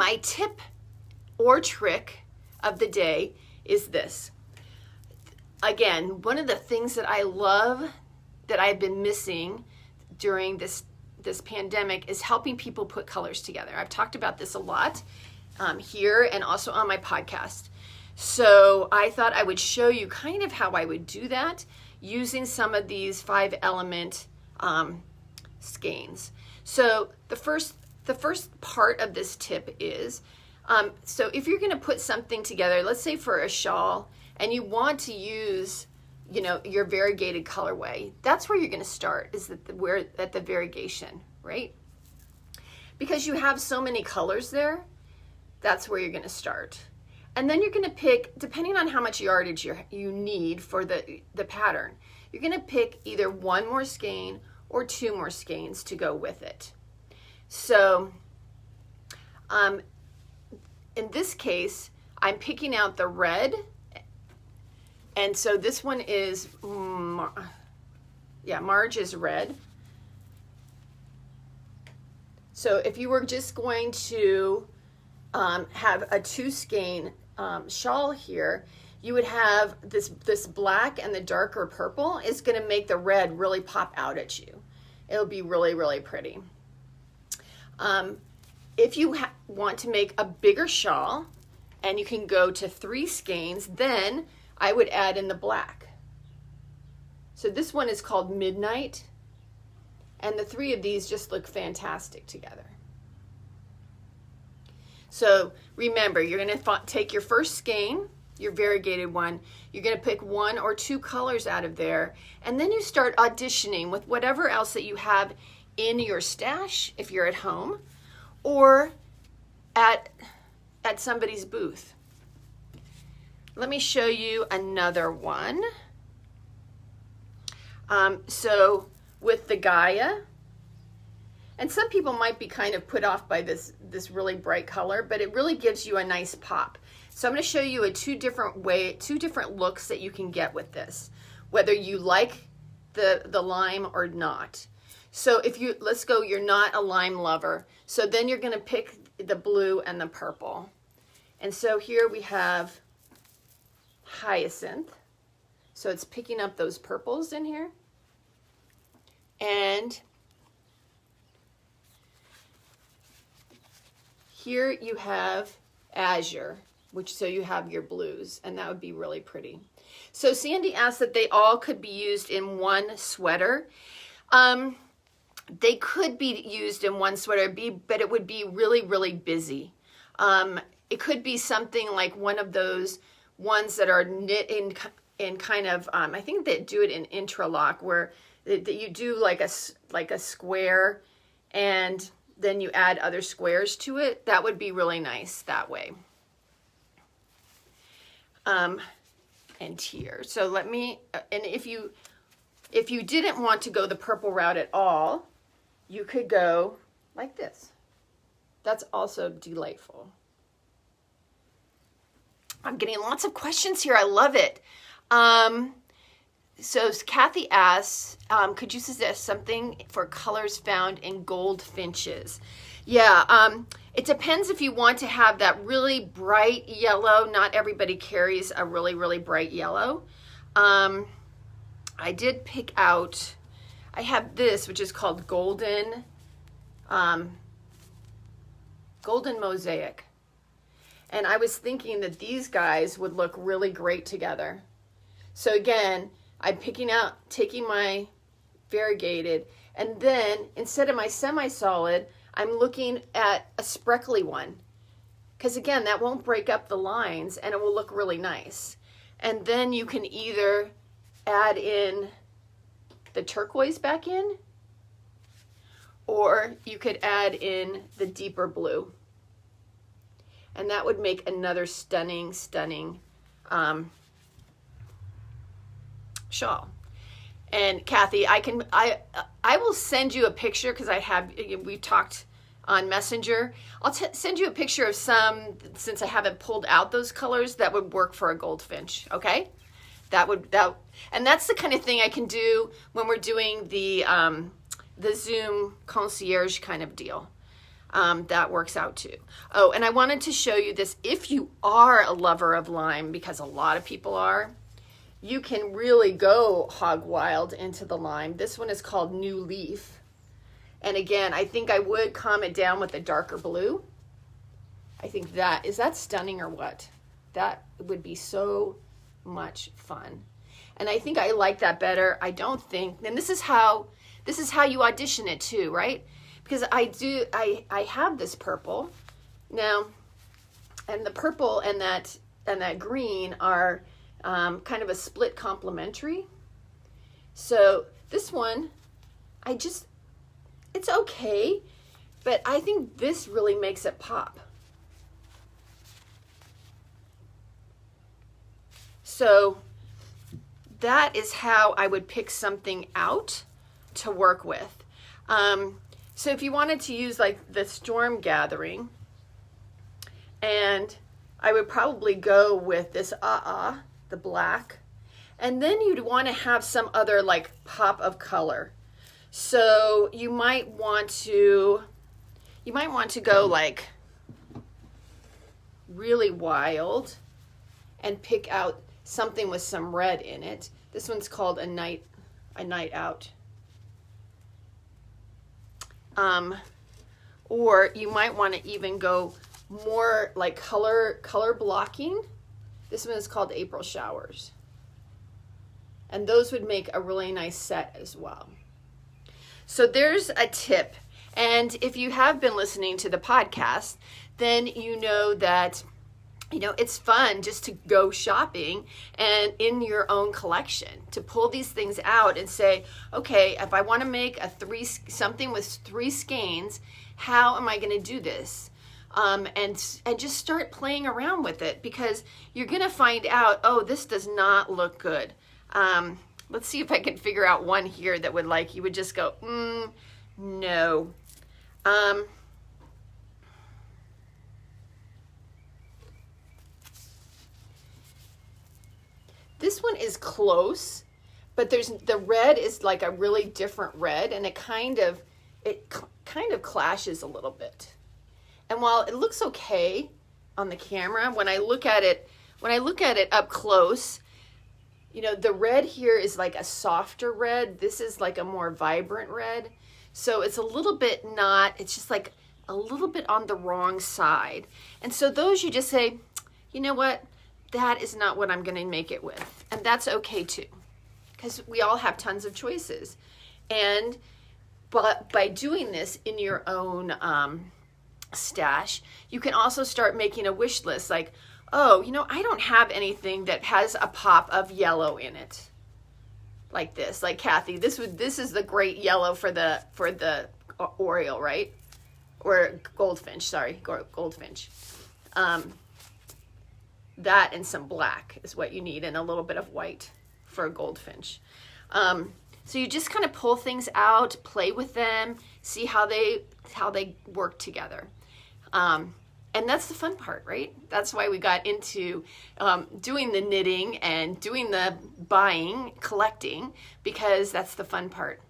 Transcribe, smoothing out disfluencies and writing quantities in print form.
my tip or trick of the day is this. Again, one of the things that I love that I've been missing during this pandemic is helping people put colors together. I've talked about this a lot here and also on my podcast. So I thought I would show you kind of how I would do that using some of these 5-element skeins. So the first part of this tip is, so if you're going to put something together, let's say for a shawl, and you want to use, your variegated colorway, that's where you're going to start, is at the variegation, right? Because you have so many colors there, that's where you're going to start. And then you're going to pick, depending on how much yardage you need for the pattern, you're going to pick either one more skein or two more skeins to go with it. So in this case, I'm picking out the red. And so this one is, Marge is red. So if you were just going to have a 2-skein shawl here, you would have this black, and the darker purple is going to make the red really pop out at you. It'll be really, really pretty. If you want to make a bigger shawl and you can go to 3 skeins, then I would add in the black. So this one is called Midnight, and the 3 of these just look fantastic together. So remember, you're going to take your first skein, your variegated one, you're going to pick 1 or 2 colors out of there, and then you start auditioning with whatever else that you have in your stash if you're at home, or at somebody's booth. Let me show you another one. So with the Gaia, and some people might be kind of put off by this really bright color, but it really gives you a nice pop. So I'm going to show you two different looks that you can get with this, whether you like the lime or not. So let's go, you're not a lime lover. So then you're going to pick the blue and the purple. And so here we have Hyacinth. So it's picking up those purples in here. And here you have Azure, so you have your blues, and that would be really pretty. So Sandy asked that they all could be used in one sweater. They could be used in one sweater, but it would be really, really busy. It could be something like one of those ones that are knit in kind of, I think they do it in interlock, where you do like a square and then you add other squares to it. That would be really nice that way. And here, so let me, and if you didn't want to go the purple route at all, you could go like this. That's also delightful. I'm getting lots of questions here. I love it. So Kathy asks, could you suggest something for colors found in goldfinches? Yeah, it depends if you want to have that really bright yellow. Not everybody carries a really, really bright yellow. I did pick out, I have this, which is called Golden Mosaic. And I was thinking that these guys would look really great together. So again, I'm taking my variegated, and then instead of my semi-solid, I'm looking at a spreckly one. Because again, that won't break up the lines and it will look really nice. And then you can either add in the turquoise back in, or you could add in the deeper blue. And that would make another stunning, stunning shawl. And Kathy, I will send you a picture, because we've talked on Messenger. I'll send you a picture of some, since I haven't pulled out those colors, that would work for a goldfinch. Okay, and that's the kind of thing I can do when we're doing the Zoom concierge kind of deal. that works out too. Oh, and I wanted to show you this. If you are a lover of lime, because a lot of people are, you can really go hog wild into the lime. This one is called New Leaf. And again, I think I would calm it down with a darker blue. I think is that stunning or what? That would be so much fun. And I think I like that better. I don't think, and this is how you audition it too, right? Because I have this purple now, and the purple and that green are kind of a split complementary. So this one, it's okay, but I think this really makes it pop. So that is how I would pick something out to work with. So if you wanted to use like the Storm Gathering, and I would probably go with this the black, and then you'd want to have some other like pop of color. So you might want to go like really wild and pick out something with some red in it. This one's called a night out. Or you might want to even go more like color blocking. This one is called April Showers. And those would make a really nice set as well. So there's a tip. And if you have been listening to the podcast, then you know that it's fun just to go shopping and in your own collection to pull these things out and say, okay, if I want to make something with 3 skeins, how am I going to do this? And just start playing around with it, because you're going to find out, oh, this does not look good. Let's see if I can figure out one here that you would just go, no. This one is close, but the red is like a really different red, and it kind of clashes a little bit. And while it looks okay on the camera, when I look at it up close, the red here is like a softer red. This is like a more vibrant red. So it's a little bit it's just like a little bit on the wrong side. And so those you just say, you know what? That is not what I'm going to make it with. And that's okay too, because we all have tons of choices. But by doing this in your own stash, you can also start making a wish list like, oh, I don't have anything that has a pop of yellow in it. Like this, like Kathy, this is the great yellow for the Oriole, right? Or goldfinch, sorry, goldfinch. That and some black is what you need, and a little bit of white for a goldfinch. So you just kind of pull things out, play with them, see how they work together. And that's the fun part, right? That's why we got into doing the knitting and doing the buying, collecting, because that's the fun part.